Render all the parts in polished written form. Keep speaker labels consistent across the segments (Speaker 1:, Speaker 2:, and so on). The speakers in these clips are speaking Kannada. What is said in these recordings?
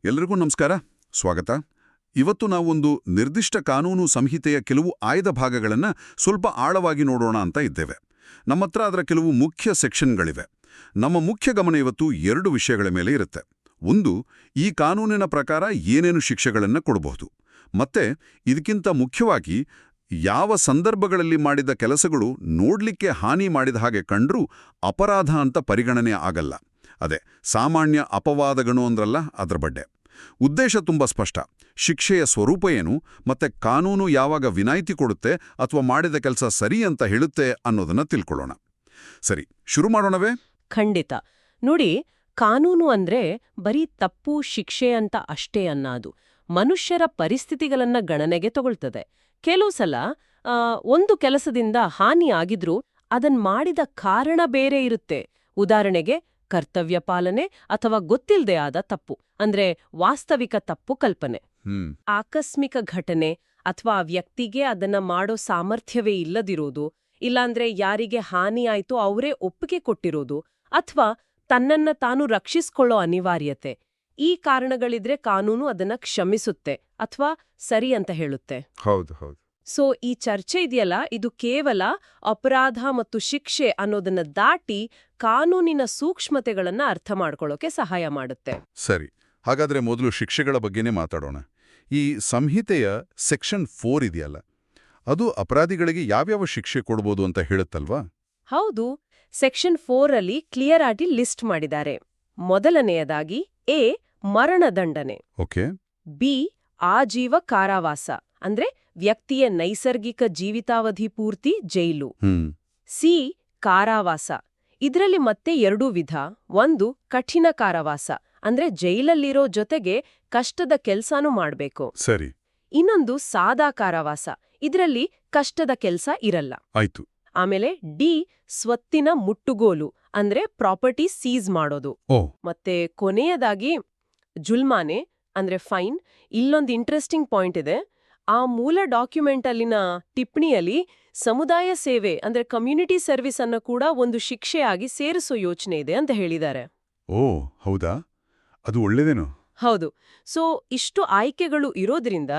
Speaker 1: ಎಲ್ರಿಗೂ ನಮಸ್ಕಾರ, ಸ್ವಾಗತ. ಇವತ್ತು ನಾವೊಂದು ನಿರ್ದಿಷ್ಟ ಕಾನೂನು ಸಂಹಿತೆಯ ಕೆಲವು ಆಯ್ದ ಭಾಗಗಳನ್ನು ಸ್ವಲ್ಪ ಆಳವಾಗಿ ನೋಡೋಣ ಅಂತ ಇದ್ದೇವೆ. ನಮ್ಮತ್ರ ಅದರ ಕೆಲವು ಮುಖ್ಯ ಸೆಕ್ಷನ್ಗಳಿವೆ. ನಮ್ಮ ಮುಖ್ಯ ಗಮನ ಇವತ್ತು 2 ವಿಷಯಗಳ ಮೇಲೆ ಇರುತ್ತೆ. ಒಂದು, ಈ ಕಾನೂನಿನ ಪ್ರಕಾರ ಏನೇನು ಶಿಕ್ಷೆಗಳನ್ನು ಕೊಡಬಹುದು, ಮತ್ತೆ ಇದಕ್ಕಿಂತ ಮುಖ್ಯವಾಗಿ ಯಾವ ಸಂದರ್ಭಗಳಲ್ಲಿ ಮಾಡಿದ ಕೆಲಸಗಳು ನೋಡ್ಲಿಕ್ಕೆ ಹಾನಿ ಮಾಡಿದ ಹಾಗೆ ಕಂಡ್ರೂ ಅಪರಾಧ ಅಂತ ಪರಿಗಣನೆ ಆಗಲ್ಲ. ಅದೇ ಸಾಮಾನ್ಯ ಅಪವಾದಗಳು ಅಂದ್ರಲ್ಲ, ಅದರ ಬಡ್ಡೆ. ಉದ್ದೇಶ ತುಂಬ ಸ್ಪಷ್ಟ. ಶಿಕ್ಷೆಯ ಸ್ವರೂಪ ಏನು, ಮತ್ತೆ ಕಾನೂನು ಯಾವಾಗ ವಿನಾಯಿತಿ ಕೊಡುತ್ತೆ ಅಥವಾ ಮಾಡಿದ ಕೆಲಸ ಸರಿ ಅಂತ ಹೇಳುತ್ತೆ ಅನ್ನೋದನ್ನ ತಿಳ್ಕೊಳ್ಳೋಣ. ಸರಿ, ಶುರು ಮಾಡೋಣವೇ?
Speaker 2: ಖಂಡಿತ. ನೋಡಿ, ಕಾನೂನು ಅಂದ್ರೆ ಬರೀ ತಪ್ಪು ಶಿಕ್ಷೆ ಅಂತ ಅಷ್ಟೇ ಅನ್ನೋದು. ಮನುಷ್ಯರ ಪರಿಸ್ಥಿತಿಗಳನ್ನ ಗಣನೆಗೆ ತಗೊಳ್ತದೆ. ಕೆಲವು ಸಲ ಒಂದು ಕೆಲಸದಿಂದ ಹಾನಿ ಆಗಿದ್ರೂ ಅದನ್ ಮಾಡಿದ ಕಾರಣ ಬೇರೆ ಇರುತ್ತೆ. ಉದಾಹರಣೆಗೆ ಕರ್ತವ್ಯ ಪಾಲನೆ ಅಥವಾ ಗೊತ್ತಿಲ್ಲದೆ ಆದ ತಪ್ಪು, ಅಂದ್ರೆ ವಾಸ್ತವಿಕ ತಪ್ಪು ಕಲ್ಪನೆ. ಆಕಸ್ಮಿಕ ಘಟನೆ ಅಥವಾ ಆ ವ್ಯಕ್ತಿಗೆ ಅದನ್ನ ಮಾಡೋ ಸಾಮರ್ಥ್ಯವೇ ಇಲ್ಲದಿರೋದು, ಇಲ್ಲಾಂದ್ರೆ ಯಾರಿಗೆ ಹಾನಿ ಆಯ್ತೋ ಅವರೇ ಒಪ್ಪಿಗೆ ಕೊಟ್ಟಿರೋದು, ಅಥವಾ ತನ್ನನ್ನ ತಾನು ರಕ್ಷಿಸ್ಕೊಳ್ಳೋ ಅನಿವಾರ್ಯತೆ. ಈ ಕಾರಣಗಳಿದ್ರೆ ಕಾನೂನು ಅದನ್ನ ಕ್ಷಮಿಸುತ್ತೆ ಅಥವಾ ಸರಿ ಅಂತ ಹೇಳುತ್ತೆ.
Speaker 1: ಹೌದು ಹೌದು.
Speaker 2: ಸೊ ಈ ಚರ್ಚೆ ಇದೆಯಲ್ಲ, ಇದು ಕೇವಲ ಅಪರಾಧ ಮತ್ತು ಶಿಕ್ಷೆ ಅನ್ನೋದನ್ನ ದಾಟಿ ಕಾನೂನಿನ ಸೂಕ್ಷ್ಮತೆಗಳನ್ನ ಅರ್ಥ ಮಾಡ್ಕೊಳ್ಳೋಕೆ ಸಹಾಯ ಮಾಡುತ್ತೆ.
Speaker 1: ಸರಿ, ಹಾಗಾದ್ರೆ ಮೊದಲು ಶಿಕ್ಷೆಗಳ ಬಗ್ಗೆನೇ ಮಾತಾಡೋಣ. ಈ ಸಂಹಿತೆಯ ಸೆಕ್ಷನ್ 4 ಇದೆಯಲ್ಲ, ಅದು ಅಪರಾಧಿಗಳಿಗೆ ಯಾವ್ಯಾವ ಶಿಕ್ಷೆ ಕೊಡ್ಬೋದು ಅಂತ ಹೇಳುತ್ತಲ್ವಾ?
Speaker 2: ಹೌದು, ಸೆಕ್ಷನ್ 4 ಅಲ್ಲಿ ಕ್ಲಿಯರ್ ಆಗಿ ಲಿಸ್ಟ್ ಮಾಡಿದ್ದಾರೆ. ಮೊದಲನೆಯದಾಗಿ ಎ, ಮರಣದಂಡನೆ.
Speaker 1: ಓಕೆ.
Speaker 2: ಬಿ, ಆಜೀವ ಕಾರಾವಾಸ, ಅಂದ್ರೆ ವ್ಯಕ್ತಿಯ ನೈಸರ್ಗಿಕ ಜೀವಿತಾವಧಿ ಪೂರ್ತಿ ಜೈಲು. ಸಿ, ಕಾರಾವಾಸ. ಇದರಲ್ಲಿ ಮತ್ತೆ 2 ವಿಧ. ಒಂದು ಕಠಿಣ ಕಾರಾವಾಸ, ಅಂದ್ರೆ ಜೈಲಲ್ಲಿರೋ ಜೊತೆಗೆ ಕಷ್ಟದ ಕೆಲ್ಸಾನೂ ಮಾಡ್ಬೇಕು.
Speaker 1: ಸರಿ.
Speaker 2: ಇನ್ನೊಂದು ಸಾದಾ ಕಾರಾವಾಸ, ಇದರಲ್ಲಿ ಕಷ್ಟದ ಕೆಲ್ಸ ಇರಲ್ಲ.
Speaker 1: ಆಯ್ತು.
Speaker 2: ಆಮೇಲೆ ಡಿ, ಸ್ವತ್ತಿನ ಮುಟ್ಟುಗೋಲು, ಅಂದ್ರೆ ಪ್ರಾಪರ್ಟಿ ಸೀಸ್ ಮಾಡೋದು. ಮತ್ತೆ ಕೊನೆಯದಾಗಿ ಜುಲ್ಮಾನೆ, ಅಂದ್ರೆ ಫೈನ್. ಇಲ್ಲೊಂದು ಇಂಟ್ರೆಸ್ಟಿಂಗ್ ಪಾಯಿಂಟ್ ಇದೆ. ಆ ಮೂಲ ಡಾಕ್ಯುಮೆಂಟ್ ಅಲ್ಲಿನ ಟಿಪ್ಪಣಿಯಲ್ಲಿ ಸಮುದಾಯ ಸೇವೆ ಅಂದ್ರೆ ಕಮ್ಯುನಿಟಿ ಸರ್ವಿಸ್ ಅನ್ನ ಕೂಡ ಒಂದು ಶಿಕ್ಷೆಯಾಗಿ ಸೇರಿಸೋ ಯೋಚನೆ ಇದೆ ಅಂತ ಹೇಳಿದ್ದಾರೆ.
Speaker 1: ಓ ಹೌದಾ? ಅದು ಒಳ್ಳೆದೇನು?
Speaker 2: ಹೌದು. ಸೊ ಇಷ್ಟು ಆಯ್ಕೆಗಳು ಇರೋದ್ರಿಂದ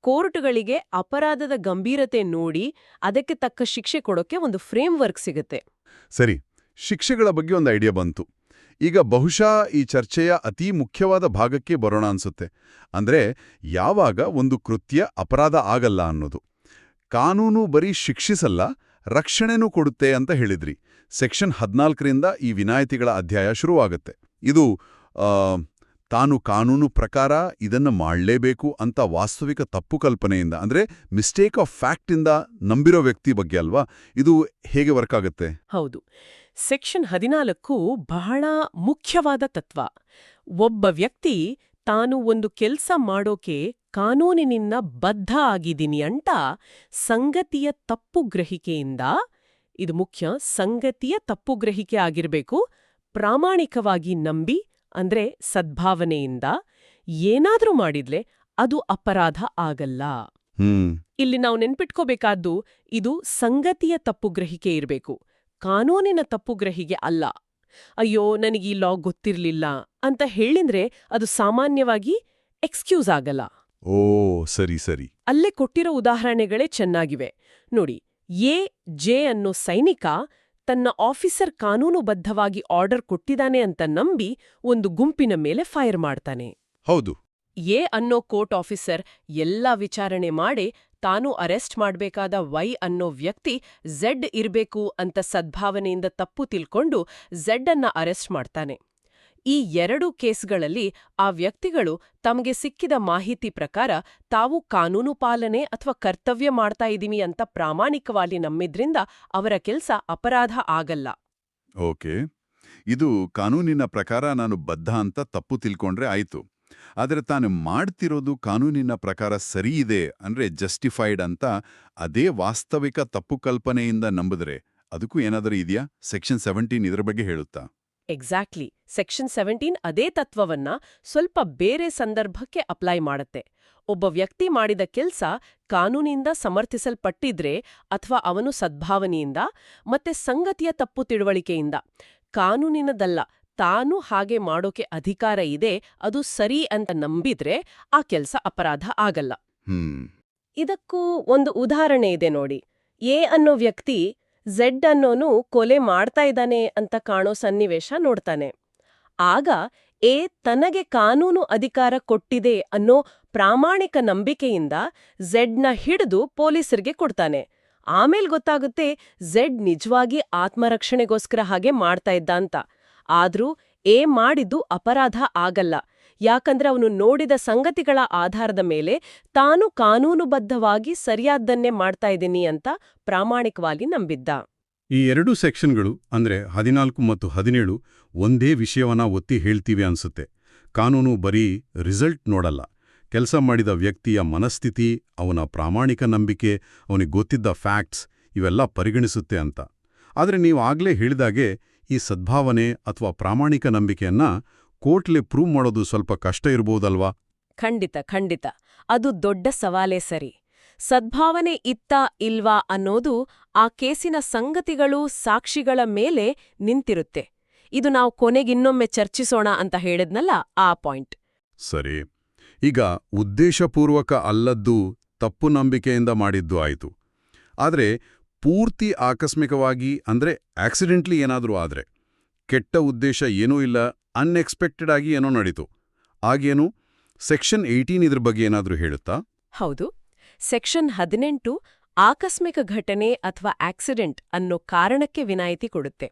Speaker 2: ಕೋರ್ಟ್ಗಳಿಗೆ ಅಪರಾಧದ ಗಂಭೀರತೆ ನೋಡಿ ಅದಕ್ಕೆ ತಕ್ಕ ಶಿಕ್ಷೆ ಕೊಡೋಕೆ ಒಂದು ಫ್ರೇಮ್ವರ್ಕ್ ಸಿಗುತ್ತೆ.
Speaker 1: ಸರಿ, ಶಿಕ್ಷೆಗಳ ಬಗ್ಗೆ ಒಂದು ಐಡಿಯಾ ಬಂತು. ಈಗ ಬಹುಶಃ ಈ ಚರ್ಚೆಯ ಅತೀ ಮುಖ್ಯವಾದ ಭಾಗಕ್ಕೆ ಬರೋಣ ಅನ್ಸುತ್ತೆ. ಅಂದ್ರೆ ಯಾವಾಗ ಒಂದು ಕೃತ್ಯ ಅಪರಾಧ ಆಗಲ್ಲ ಅನ್ನೋದು. ಕಾನೂನು ಬರೀ ಶಿಕ್ಷಿಸಲ್ಲ, ರಕ್ಷಣೆನೂ ಕೊಡುತ್ತೆ ಅಂತ ಹೇಳಿದ್ರಿ. ಸೆಕ್ಷನ್ 14ರಿಂದ ಈ ವಿನಾಯಿತಿಗಳ ಅಧ್ಯಾಯ ಶುರುವಾಗುತ್ತೆ. ಇದು ತಾನು ಕಾನೂನು ಪ್ರಕಾರ ಇದನ್ನು ಮಾಡಲೇಬೇಕು ಅಂತ ವಾಸ್ತವಿಕ ತಪ್ಪು ಕಲ್ಪನೆಯಿಂದ, ಅಂದ್ರೆ ಮಿಸ್ಟೇಕ್ ಆಫ್ ಫ್ಯಾಕ್ಟಿಂದ ನಂಬಿರೋ ವ್ಯಕ್ತಿ ಬಗ್ಗೆ ಅಲ್ವಾ? ಇದು ಹೇಗೆ ವರ್ಕ್ ಆಗುತ್ತೆ?
Speaker 2: ಹೌದು, ಸೆಕ್ಷನ್ 14 ಬಹಳ ಮುಖ್ಯವಾದ ತತ್ವ. ಒಬ್ಬ ವ್ಯಕ್ತಿ ತಾನು ಒಂದು ಕೆಲ್ಸ ಮಾಡೋಕೆ ಕಾನೂನಿನಿಂದ ಬದ್ಧ ಆಗಿದ್ದೀನಿ ಅಂತ ಸಂಗತಿಯ ತಪ್ಪು ಗ್ರಹಿಕೆಯಿಂದ, ಇದು ಮುಖ್ಯ, ಸಂಗತಿಯ ತಪ್ಪು ಗ್ರಹಿಕೆ ಆಗಿರ್ಬೇಕು, ಪ್ರಾಮಾಣಿಕವಾಗಿ ನಂಬಿ ಅಂದ್ರೆ ಸದ್ಭಾವನೆಯಿಂದ ಏನಾದ್ರೂ ಮಾಡಿದ್ಲೆ ಅದು ಅಪರಾಧ ಆಗಲ್ಲ. ಇಲ್ಲಿ ನಾವು ನೆನ್ಪಿಟ್ಕೋಬೇಕಾದ್ದು, ಇದು ಸಂಗತಿಯ ತಪ್ಪು ಗ್ರಹಿಕೆ ಇರಬೇಕು, ಕಾನೂನಿನ ತಪ್ಪು ಗ್ರಹಿಕೆ ಅಲ್ಲ. ಅಯ್ಯೋ ನನಗೆ ಈ ಲಾ ಗೊತ್ತಿರ್ಲಿಲ್ಲ ಅಂತ ಹೇಳಿದ್ರೆ ಅದು ಸಾಮಾನ್ಯವಾಗಿ ಎಕ್ಸ್ಕ್ಯೂಸ್ ಆಗಲ್ಲ.
Speaker 1: ಓ ಸರಿ ಸರಿ.
Speaker 2: ಅಲ್ಲೇ ಕೊಟ್ಟಿರೋ ಉದಾಹರಣೆಗಳೇ ಚೆನ್ನಾಗಿವೆ ನೋಡಿ. ಎ, ಜೆ ಅನ್ನೋ ಸೈನಿಕ ತನ್ನ ಆಫೀಸರ್ ಕಾನೂನುಬದ್ಧವಾಗಿ ಆರ್ಡರ್ ಕೊಟ್ಟಿದ್ದಾನೆ ಅಂತ ನಂಬಿ ಒಂದು ಗುಂಪಿನ ಮೇಲೆ ಫೈರ್ ಮಾಡ್ತಾನೆ.
Speaker 1: ಹೌದು.
Speaker 2: ಎ ಅನ್ನೋ ಕೋರ್ಟ್ ಆಫೀಸರ್ ಎಲ್ಲ ವಿಚಾರಣೆ ಮಾಡಿ ತಾನು ಅರೆಸ್ಟ್ ಮಾಡ್ಬೇಕಾದ ವೈ ಅನ್ನೋ ವ್ಯಕ್ತಿ ಝೆಡ್ ಇರ್ಬೇಕು ಅಂತ ಸದ್ಭಾವನೆಯಿಂದ ತಪ್ಪು ತಿಳ್ಕೊಂಡು ಝೆಡ್ ಅನ್ನ ಅರೆಸ್ಟ್ ಮಾಡ್ತಾನೆ. ಈ 2 ಕೇಸ್ಗಳಲ್ಲಿ ಆ ವ್ಯಕ್ತಿಗಳು ತಮಗೆ ಸಿಕ್ಕಿದ ಮಾಹಿತಿ ಪ್ರಕಾರ ತಾವು ಕಾನೂನು ಪಾಲನೆ ಅಥವಾ ಕರ್ತವ್ಯ ಮಾಡ್ತಾ ಇದೀವಿ ಅಂತ ಪ್ರಾಮಾಣಿಕವಾಗಿ ನಂಬಿದ್ರಿಂದ ಅವರ ಕೆಲ್ಸ ಅಪರಾಧ ಆಗಲ್ಲ.
Speaker 1: ಓಕೆ, ಇದು ಕಾನೂನಿನ ಪ್ರಕಾರ ನಾನು ಬದ್ಧ ಅಂತ ತಪ್ಪು ತಿಳ್ಕೊಂಡ್ರೆ ಆಯ್ತು. ಆದರೆ ತಾನು ಮಾಡ್ತಿರೋದು ಕಾನೂನಿನ ಪ್ರಕಾರ ಸರಿ ಇದೆ ಅಂದ್ರೆ ಜಸ್ಟಿಫೈಡ್ ಅಂತ ಅದೇ ವಾಸ್ತವಿಕ ತಪ್ಪು ಕಲ್ಪನೆಯಿಂದ ನಂಬಿದ್ರೆ ಅದಕ್ಕೂ ಏನಾದರೂ ಇದೆಯಾ? ಸೆಕ್ಷನ್ 17 ಇದರ ಬಗ್ಗೆ ಹೇಳುತ್ತಾ?
Speaker 2: ಎಕ್ಸಾಕ್ಟ್ಲಿ. ಸೆಕ್ಷನ್ 17 ಅದೇ ತತ್ವವನ್ನ ಸ್ವಲ್ಪ ಬೇರೆ ಸಂದರ್ಭಕ್ಕೆ ಅಪ್ಲೈ ಮಾಡುತ್ತೆ. ಒಬ್ಬ ವ್ಯಕ್ತಿ ಮಾಡಿದ ಕೆಲ್ಸ ಕಾನೂನಿಂದ ಸಮರ್ಥಿಸಲ್ಪಟ್ಟಿದ್ರೆ ಅಥವಾ ಅವನು ಸದ್ಭಾವನೆಯಿಂದ ಮತ್ತೆ ಸಂಗತಿಯ ತಪ್ಪು ತಿಳುವಳಿಕೆಯಿಂದ, ಕಾನೂನಿನದಲ್ಲ ತಾನು ಹಾಗೆ ಮಾಡೋಕೆ ಅಧಿಕಾರ ಇದೆ, ಅದು ಸರಿ ಅಂತ ನಂಬಿದ್ರೆ ಆ ಕೆಲ್ಸ ಅಪರಾಧ ಆಗಲ್ಲ. ಇದಕ್ಕೂ ಒಂದು ಉದಾಹರಣೆ ಇದೆ ನೋಡಿ. ಎ ಅನ್ನೋ ವ್ಯಕ್ತಿ ಝೆಡ್ ಅನ್ನೋನು ಕೊಲೆ ಮಾಡ್ತಾ ಇದ್ದಾನೆ ಅಂತ ಕಾಣೋ ಸನ್ನಿವೇಶ ನೋಡ್ತಾನೆ. ಆಗ ಎ ತನಗೆ ಕಾನೂನು ಅಧಿಕಾರ ಕೊಟ್ಟಿದೆ ಅನ್ನೋ ಪ್ರಾಮಾಣಿಕ ನಂಬಿಕೆಯಿಂದ ಝೆಡ್ನ ಹಿಡಿದು ಪೊಲೀಸರಿಗೆ ಕೊಡ್ತಾನೆ. ಆಮೇಲೆ ಗೊತ್ತಾಗುತ್ತೆ ಝೆಡ್ ನಿಜವಾಗಿ ಆತ್ಮರಕ್ಷಣೆಗೋಸ್ಕರ ಹಾಗೆ ಮಾಡ್ತಾ ಇದ್ದ ಅಂತ. ಆದ್ರೂ ಎ ಮಾಡಿದ್ದು ಅಪರಾಧ ಆಗಲ್ಲ, ಯಾಕಂದ್ರೆ ಅವನು ನೋಡಿದ ಸಂಗತಿಗಳ ಆಧಾರದ ಮೇಲೆ ತಾನು ಕಾನೂನುಬದ್ಧವಾಗಿ ಸರಿಯಾದ್ದನ್ನೇ ಮಾಡ್ತಾ ಇದ್ದೀನಿ ಅಂತ ಪ್ರಾಮಾಣಿಕವಾಗಿ ನಂಬಿದ್ದ.
Speaker 3: ಈ ಎರಡೂ ಸೆಕ್ಷನ್ಗಳು ಅಂದ್ರೆ 14 ಮತ್ತು 17 ಒಂದೇ ವಿಷಯವನ್ನ ಒತ್ತಿ ಹೇಳ್ತೀವಿ ಅನ್ಸುತ್ತೆ. ಕಾನೂನು ಬರೀ ರಿಸಲ್ಟ್ ನೋಡಲ್ಲ, ಕೆಲಸ ಮಾಡಿದ ವ್ಯಕ್ತಿಯ ಮನಸ್ಥಿತಿ, ಅವನ ಪ್ರಾಮಾಣಿಕ ನಂಬಿಕೆ, ಅವನಿಗೆ ಗೊತ್ತಿದ್ದ ಫ್ಯಾಕ್ಟ್ಸ್ ಇವೆಲ್ಲ ಪರಿಗಣಿಸುತ್ತೆ ಅಂತ. ಆದರೆ ನೀವು ಆಗ್ಲೇ ಹೇಳಿದಾಗೆ ಈ ಸದ್ಭಾವನೆ ಅಥವಾ ಪ್ರಾಮಾಣಿಕ ನಂಬಿಕೆಯನ್ನ ಕೋರ್ಟ್ಲೆ ಪ್ರೂವ್ ಮಾಡೋದು ಸ್ವಲ್ಪ ಕಷ್ಟ ಇರ್ಬೋದಲ್ವಾ?
Speaker 2: ಖಂಡಿತ. ಅದು ದೊಡ್ಡ ಸವಾಲೇ ಸರಿ. ಸದ್ಭಾವನೆ ಇತ್ತಾ ಇಲ್ವಾ ಅನ್ನೋದು ಆ ಕೇಸಿನ ಸಂಗತಿಗಳು, ಸಾಕ್ಷಿಗಳ ಮೇಲೆ ನಿಂತಿರುತ್ತೆ. ಇದು ನಾವು ಕೊನೆಗಿನ್ನೊಮ್ಮೆ ಚರ್ಚಿಸೋಣ ಅಂತ ಹೇಳಿದ್ನಲ್ಲ, ಆ ಪಾಯಿಂಟ್.
Speaker 3: ಸರಿ, ಈಗ ಉದ್ದೇಶಪೂರ್ವಕ ಅಲ್ಲದ್ದು ತಪ್ಪು ನಂಬಿಕೆಯಿಂದ ಮಾಡಿದ್ದು ಆಯಿತು. ಆದರೆ ಪೂರ್ತಿ ಆಕಸ್ಮಿಕವಾಗಿ ಅಂದ್ರೆ ಆಕ್ಸಿಡೆಂಟ್ಲಿ ಏನಾದರೂ ಆದ್ರೆ, ಕೆಟ್ಟ ಉದ್ದೇಶ ಏನೂ ಇಲ್ಲ, ಅನ್ಎಕ್ಸ್ಪೆಕ್ಟೆಡ್ ಆಗಿ ಏನೋ ನಡೀತು, ಆಗೇನು? ಸೆಕ್ಷನ್ 18 ಇದ್ರ ಬಗ್ಗೆ ಏನಾದರೂ ಹೇಳುತ್ತಾ?
Speaker 2: ಹೌದು. ಸೆಕ್ಷನ್ 18 ಆಕಸ್ಮಿಕ ಘಟನೆ ಅಥವಾ ಆಕ್ಸಿಡೆಂಟ್ ಅನ್ನೋ ಕಾರಣಕ್ಕೆ ವಿನಾಯಿತಿ ಕೊಡುತ್ತೆ.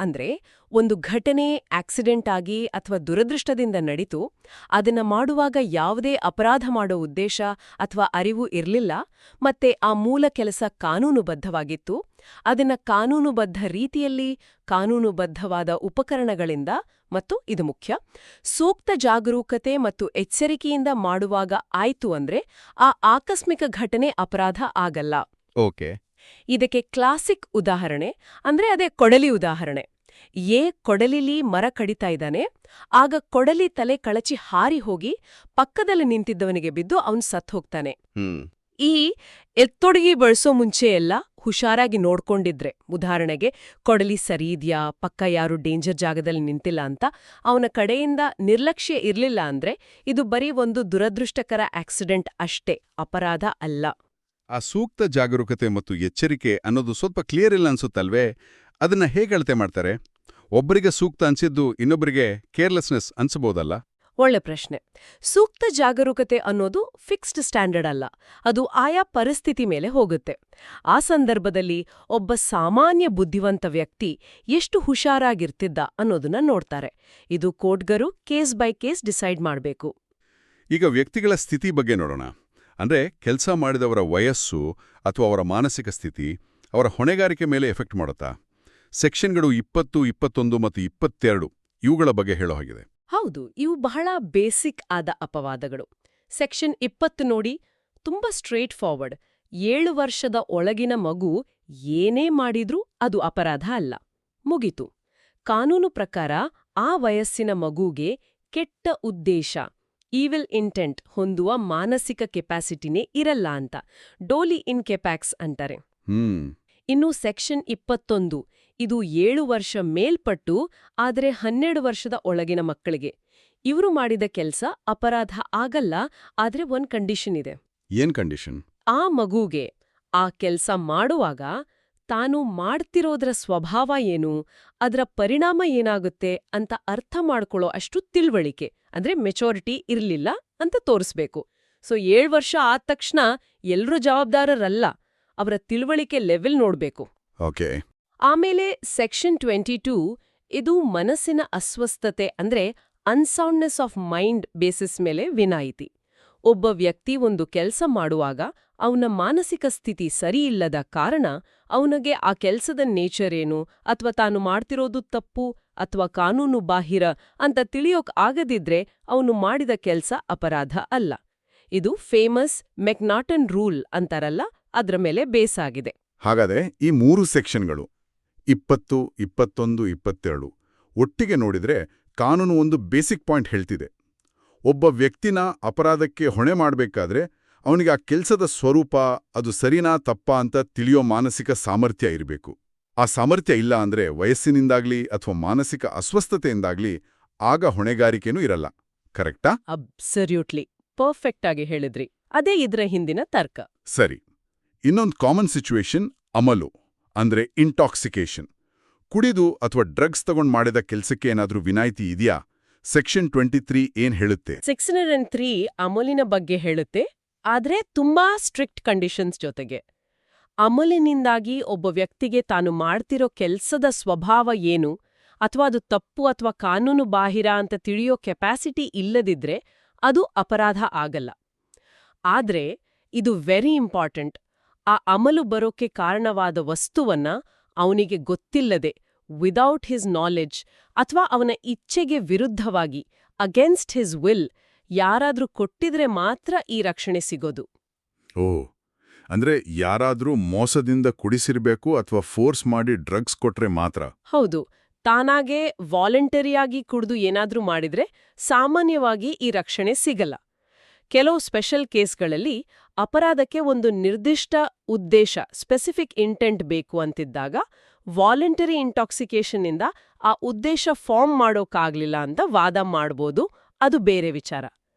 Speaker 2: ಅಂದ್ರೆ ಒಂದು ಘಟನೆ ಆಕ್ಸಿಡೆಂಟ್ ಆಗಿ ಅಥವಾ ದುರದೃಷ್ಟದಿಂದ ನಡೀತು, ಅದನ್ನ ಮಾಡುವಾಗ ಯಾವುದೇ ಅಪರಾಧ ಮಾಡೋ ಉದ್ದೇಶ ಅಥವಾ ಅರಿವು ಇರಲಿಲ್ಲ, ಮತ್ತೆ ಆ ಮೂಲ ಕೆಲಸ ಕಾನೂನುಬದ್ಧವಾಗಿತ್ತು, ಅದನ್ನ ಕಾನೂನುಬದ್ಧ ರೀತಿಯಲ್ಲಿ ಕಾನೂನುಬದ್ಧವಾದ ಉಪಕರಣಗಳಿಂದ ಮತ್ತು ಇದು ಮುಖ್ಯ, ಸೂಕ್ತ ಜಾಗರೂಕತೆ ಮತ್ತು ಎಚ್ಚರಿಕೆಯಿಂದ ಮಾಡುವಾಗ ಆಯ್ತು ಅಂದ್ರೆ ಆ ಆಕಸ್ಮಿಕ ಘಟನೆ ಅಪರಾಧ ಆಗಲ್ಲ.
Speaker 3: ಓಕೆ.
Speaker 2: ಇದಕ್ಕೆ ಕ್ಲಾಸಿಕ್ ಉದಾಹರಣೆ ಅಂದ್ರೆ ಅದೇ ಕೊಡಲಿ ಉದಾಹರಣೆ. ಎ ಕೊಡಲಿಲಿ ಮರ ಕಡಿತಾ ಇದ್ದಾನೆ, ಆಗ ಕೊಡಲಿ ತಲೆ ಕಳಚಿ ಹಾರಿ ಹೋಗಿ ಪಕ್ಕದಲ್ಲಿ ನಿಂತಿದ್ದವನಿಗೆ ಬಿದ್ದು ಅವನು ಸತ್ತು ಹೋಗ್ತಾನೆ. ಈ ಎತ್ತೊಡಗಿ ಬಳಸೋ ಮುಂಚೆ ಎಲ್ಲ ಹುಷಾರಾಗಿ ನೋಡ್ಕೊಂಡಿದ್ರೆ, ಉದಾಹರಣೆಗೆ ಕೊಡಲಿ ಸರಿ ಇದ್ಯಾ, ಪಕ್ಕ ಯಾರು ಡೇಂಜರ್ ಜಾಗದಲ್ಲಿ ನಿಂತಿಲ್ಲ ಅಂತ ಅವನ ಕಡೆಯಿಂದ ನಿರ್ಲಕ್ಷ್ಯ ಇರ್ಲಿಲ್ಲ ಅಂದ್ರೆ ಇದು ಬರೀ ಒಂದು ದುರದೃಷ್ಟಕರ ಆಕ್ಸಿಡೆಂಟ್ ಅಷ್ಟೇ, ಅಪರಾಧ ಅಲ್ಲ.
Speaker 3: ಆ ಸೂಕ್ತ ಜಾಗರೂಕತೆ ಮತ್ತು ಎಚ್ಚರಿಕೆ ಅನ್ನೋದು ಸ್ವಲ್ಪ ಕ್ಲಿಯರ್ ಇಲ್ಲ ಅನ್ಸುತ್ತಲ್ವೇ? ಅದನ್ನ ಹೇಗೆ ಅಳತೆ ಮಾಡ್ತಾರೆ? ಒಬ್ಬರಿಗೆ ಸೂಕ್ತ ಅನ್ಸಿದ್ದು ಇನ್ನೊಬ್ಬರಿಗೆ ಕೇರ್ಲೆಸ್ನೆಸ್ ಅನ್ಸಬಹುದಲ್ಲ?
Speaker 2: ಒಳ್ಳೆ ಪ್ರಶ್ನೆ. ಸೂಕ್ತ ಜಾಗರೂಕತೆ ಅನ್ನೋದು ಫಿಕ್ಸ್ಡ್ ಸ್ಟ್ಯಾಂಡರ್ಡ್ ಅಲ್ಲ, ಅದು ಆಯಾ ಪರಿಸ್ಥಿತಿ ಮೇಲೆ ಹೋಗುತ್ತೆ. ಆ ಸಂದರ್ಭದಲ್ಲಿ ಒಬ್ಬ ಸಾಮಾನ್ಯ ಬುದ್ಧಿವಂತ ವ್ಯಕ್ತಿ ಎಷ್ಟು ಹುಷಾರಾಗಿರ್ತಿದ್ದ ಅನ್ನೋದನ್ನ ನೋಡ್ತಾರೆ. ಇದು ಕೋರ್ಟ್ಗರು ಕೇಸ್ ಬೈ ಕೇಸ್ ಡಿಸೈಡ್ ಮಾಡಬೇಕು.
Speaker 3: ಈಗ ವ್ಯಕ್ತಿಗಳ ಸ್ಥಿತಿ ಬಗ್ಗೆ ನೋಡೋಣ. ಅಂದ್ರೆ ಕೆಲಸ ಮಾಡಿದವರ ವಯಸ್ಸು ಅಥವಾ ಅವರ ಮಾನಸಿಕ ಸ್ಥಿತಿ ಅವರ ಹೊಣೆಗಾರಿಕೆ ಮೇಲೆ ಎಫೆಕ್ಟ್ ಮಾಡುತ್ತಾ? ಸೆಕ್ಷನ್ಗಳು 20, 21 ಮತ್ತು 22 ಇವುಗಳ ಬಗ್ಗೆ ಹೇಳೋ ಹಾಗಿದೆ.
Speaker 2: ಹೌದು, ಇವು ಬಹಳ ಬೇಸಿಕ್ ಆದ ಅಪವಾದಗಳು. ಸೆಕ್ಷನ್ 20 ನೋಡಿ, ತುಂಬಾ ಸ್ಟ್ರೇಟ್ ಫಾರ್ವರ್ಡ್. 7 ವರ್ಷದ ಒಳಗಿನ ಮಗು ಏನೇ ಮಾಡಿದ್ರೂ ಅದು ಅಪರಾಧ ಅಲ್ಲ, ಮುಗಿತು. ಕಾನೂನು ಪ್ರಕಾರ ಆ ವಯಸ್ಸಿನ ಮಗುಗೆ ಕೆಟ್ಟ ಉದ್ದೇಶ, ಈವಿಲ್ ಇಂಟೆಂಟ್ ಹೊಂದುವ ಮಾನಸಿಕ ಕೆಪಾಸಿಟಿನೇ ಇರಲ್ಲ ಅಂತ ಡೋಲಿ ಇನ್ ಕೆಪ್ಯಾಕ್ಸ್ ಅಂತಾರೆ. ಇನ್ನು ಸೆಕ್ಷನ್ 21 ಇದು 7 ವರ್ಷ ಮೇಲ್ಪಟ್ಟು ಆದರೆ 12 ವರ್ಷದ ಒಳಗಿನ ಮಕ್ಕಳಿಗೆ. ಇವರು ಮಾಡಿದ ಕೆಲ್ಸ ಅಪರಾಧ ಆಗಲ್ಲ, ಆದ್ರೆ ಒಂದ್ ಕಂಡೀಷನ್ ಇದೆ.
Speaker 3: ಏನ್ ಕಂಡೀಷನ್?
Speaker 2: ಆ ಮಗುಗೆ ಆ ಕೆಲ್ಸ ಮಾಡುವಾಗ ತಾನು ಮಾಡ್ತಿರೋದ್ರ ಸ್ವಭಾವ ಏನು, ಅದರ ಪರಿಣಾಮ ಏನಾಗುತ್ತೆ ಅಂತ ಅರ್ಥ ಮಾಡ್ಕೊಳ್ಳೋ ಅಷ್ಟು ತಿಳುವಳಿಕೆ ಅಂದ್ರೆ ಮೆಚೋರಿಟಿ ಇರ್ಲಿಲ್ಲ ಅಂತ ತೋರಿಸ್ಬೇಕು. ಸೊ 7 ವರ್ಷ ಆದ ತಕ್ಷಣ ಎಲ್ರೂ ಜವಾಬ್ದಾರರಲ್ಲ, ಅವರ ತಿಳುವಳಿಕೆ ಲೆವೆಲ್ ನೋಡ್ಬೇಕು.
Speaker 3: ಓಕೆ.
Speaker 2: ಆಮೇಲೆ ಸೆಕ್ಷನ್ 22 ಇದು ಮನಸ್ಸಿನ ಅಸ್ವಸ್ಥತೆ ಅಂದ್ರೆ ಅನ್ಸೌಂಡ್ನೆಸ್ ಆಫ್ ಮೈಂಡ್ ಬೇಸಿಸ್ ಮೇಲೆ ವಿನಾಯಿತಿ. ಒಬ್ಬ ವ್ಯಕ್ತಿ ಒಂದು ಕೆಲ್ಸ ಮಾಡುವಾಗ ಅವನ ಮಾನಸಿಕ ಸ್ಥಿತಿ ಸರಿಯಿಲ್ಲದ ಕಾರಣ ಅವನಿಗೆ ಆ ಕೆಲ್ಸದ ನೇಚರ್ ಏನು ಅಥವಾ ತಾನು ಮಾಡ್ತಿರೋದು ತಪ್ಪು ಅಥವಾ ಕಾನೂನು ಬಾಹಿರ ಅಂತ ತಿಳಿಯೋಕ್ ಆಗದಿದ್ರೆ ಅವನು ಮಾಡಿದ ಕೆಲ್ಸ ಅಪರಾಧ ಅಲ್ಲ. ಇದು ಫೇಮಸ್ ಮೆಕ್ನಾಟನ್ ರೂಲ್ ಅಂತಾರಲ್ಲ, ಅದ್ರ ಮೇಲೆ ಬೇಸಾಗಿದೆ.
Speaker 3: ಹಾಗಾದ್ರೆ ಈ 3 ಸೆಕ್ಷನ್ಗಳು 20, 21, 22 ಒಟ್ಟಿಗೆ ನೋಡಿದ್ರೆ ಕಾನೂನು ಒಂದು ಬೇಸಿಕ್ ಪಾಯಿಂಟ್ ಹೇಳ್ತಿದೆ. ಒಬ್ಬ ವ್ಯಕ್ತಿನ ಅಪರಾಧಕ್ಕೆ ಹೊಣೆ ಮಾಡಬೇಕಾದ್ರೆ ಅವನಿಗೆ ಆ ಕೆಲ್ಸದ ಸ್ವರೂಪ, ಅದು ಸರಿನಾ ತಪ್ಪಾ ಅಂತ ತಿಳಿಯೋ ಮಾನಸಿಕ ಸಾಮರ್ಥ್ಯ ಇರಬೇಕು.
Speaker 4: ಆ ಸಾಮರ್ಥ್ಯ ಇಲ್ಲ ಅಂದ್ರೆ ವಯಸ್ಸಿನಿಂದಾಗ್ಲಿ ಅಥವಾ ಮಾನಸಿಕ ಅಸ್ವಸ್ಥತೆಯಿಂದಾಗ್ಲಿ ಆಗ ಹೊಣೆಗಾರಿಕೆನೂ ಇರಲ್ಲ. ಕರೆಕ್ಟಾ?
Speaker 2: ಅಬ್ಸಲ್ಯೂಟ್ಲಿ ಪರ್ಫೆಕ್ಟ್ ಆಗಿ ಹೇಳಿದ್ರಿ. ಅದೇ ಇದ್ರ ಹಿಂದಿನ ತರ್ಕ.
Speaker 4: ಸರಿ. ಇನ್ನೊಂದು ಕಾಮನ್ ಸಿಚುವೇಶನ್ ಅಮಲು ಅಂದ್ರೆ ಇಂಟಾಕ್ಸಿಕೇಶನ್. ಕುಡಿದು ಅಥವಾ ಡ್ರಗ್ಸ್ ತಗೊಂಡ್ ಮಾಡಿದ ಕೆಲ್ಸಕ್ಕೆ ಏನಾದ್ರೂ ವಿನಾಯಿತಿ ಇದೆಯಾ? ಸೆಕ್ಷನ್ 23 ಏನ್ ಹೇಳುತ್ತೆ?
Speaker 2: 603 ಅಮಲಿನ ಬಗ್ಗೆ ಹೇಳುತ್ತೆ, ಆದ್ರೆ ತುಂಬಾ ಸ್ಟ್ರಿಕ್ಟ್ ಕಂಡೀಷನ್ಸ್ ಜೊತೆಗೆ. ಅಮಲಿನಿಂದಾಗಿ ಒಬ್ಬ ವ್ಯಕ್ತಿಗೆ ತಾನು ಮಾಡ್ತಿರೋ ಕೆಲ್ಸದ ಸ್ವಭಾವ ಏನು, ಅಥವಾ ಅದು ತಪ್ಪು ಅಥವಾ ಕಾನೂನು ಬಾಹಿರ ಅಂತ ತಿಳಿಯೋ ಕೆಪಾಸಿಟಿ ಇಲ್ಲದಿದ್ರೆ ಅದು ಅಪರಾಧ ಆಗಲ್ಲ. ಆದ್ರೆ ಇದು ವೆರಿ ಇಂಪಾರ್ಟೆಂಟ್, ಆ ಅಮಲು ಬರೋಕೆ ಕಾರಣವಾದ ವಸ್ತುವನ್ನ ಅವನಿಗೆ ಗೊತ್ತಿಲ್ಲದೆ, ವಿದೌಟ್ ಹಿಸ್ ನಾಲೆಡ್ಜ್ ಅಥವಾ ಅವನ ಇಚ್ಛೆಗೆ ವಿರುದ್ಧವಾಗಿ, ಅಗೇನ್ಸ್ಟ್ ಹಿಸ್ ವಿಲ್ ಯಾರಾದ್ರೂ ಕೊಟ್ಟಿದ್ರೆ ಮಾತ್ರ ಈ ರಕ್ಷಣೆ ಸಿಗೋದು.
Speaker 4: ಓ, ಅಂದ್ರೆ ಯಾರಾದ್ರೂ ಮೋಸದಿಂದ ಕುಡಿಸಿರ್ಬೇಕು ಅಥವಾ ಫೋರ್ಸ್ ಮಾಡಿ ಡ್ರಗ್ಸ್ ಕೊಟ್ರೆ ಮಾತ್ರ?
Speaker 2: ಹೌದು, ತಾನಾಗೆ ವಾಲಂಟರಿಯಾಗಿ ಕುಡಿದು ಏನಾದ್ರೂ ಮಾಡಿದ್ರೆ ಸಾಮಾನ್ಯವಾಗಿ ಈ ರಕ್ಷಣೆ ಸಿಗಲ್ಲ. ಕೆಲವು ಸ್ಪೆಷಲ್ ಕೇಸ್ಗಳಲ್ಲಿ ಅಪರಾಧಕ್ಕೆ ಒಂದು ನಿರ್ದಿಷ್ಟ ಉದ್ದೇಶ, ಸ್ಪೆಸಿಫಿಕ್ ಇಂಟೆಂಟ್ ಬೇಕು ಅಂತಿದ್ದಾಗ ವಾಲಂಟರಿ ಇಂಟಾಕ್ಸಿಕೇಷನ್ನಿಂದ ಆ ಉದ್ದೇಶ ಫಾರ್ಮ್ ಮಾಡೋಕ್ಕಾಗ್ಲಿಲ್ಲ ಅಂತ ವಾದ ಮಾಡ್ಬೋದು, ಅದು ಬೇರೆ ವಿಚಾರ.